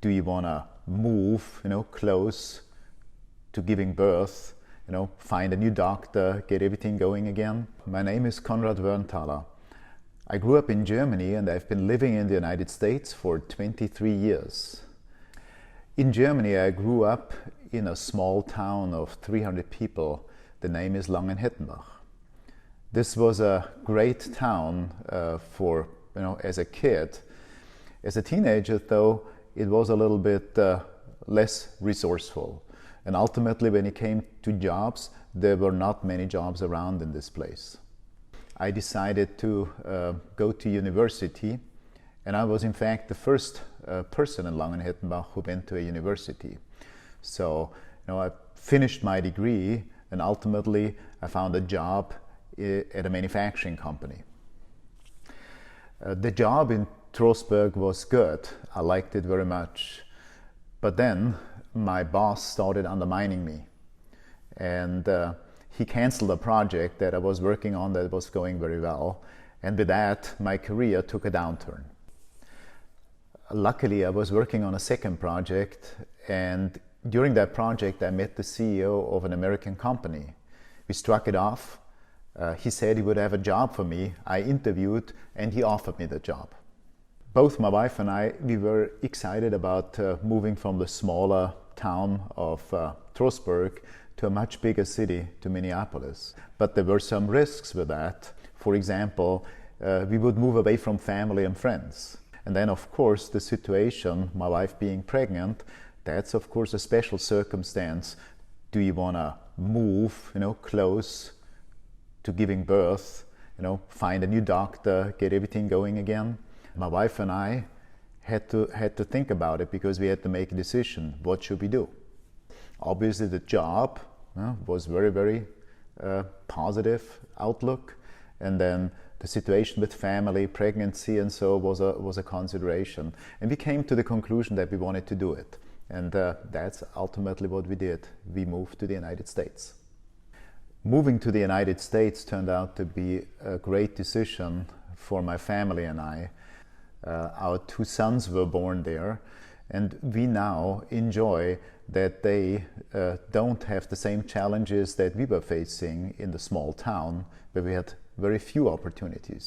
do you want to move, close to giving birth, find a new doctor, get everything going again? My name is Lukas Wernthaler. I grew up in Germany and I've been living in the United States for 23 years. In Germany, I grew up in a small town of 300 people. The name is Langenhettenbach. This was a great town as a kid. As a teenager, though, it was a little bit less resourceful. And ultimately, when it came to jobs, there were not many jobs around in this place. I decided to go to university, and I was in fact the first person in Langenhettenbach who went to a university. So, I finished my degree, and ultimately I found a job at a manufacturing company. The job in Trostberg was good. I liked it very much. But then my boss started undermining me, and he canceled a project that I was working on that was going very well, and with that my career took a downturn. Luckily, I was working on a second project, and during that project I met the CEO of an American company. We struck it off. He said he would have a job for me. I interviewed and he offered me the job. Both my wife and I, we were excited about moving from the smaller town of Trostberg to a much bigger city, to Minneapolis. But there were some risks with that. For example, we would move away from family and friends. And then, of course, the situation, my wife being pregnant, that's of course a special circumstance. Do you want to move, close to giving birth, find a new doctor, get everything going again? My wife and I had to think about it because we had to make a decision. What should we do? Obviously, the job was very, very positive outlook, and then the situation with family, pregnancy, and so was a consideration. And we came to the conclusion that we wanted to do it, and that's ultimately what we did. We moved to the United States. Moving to the United States turned out to be a great decision for my family and I. Our two sons were born there, and we now enjoy that they don't have the same challenges that we were facing in the small town where we had very few opportunities.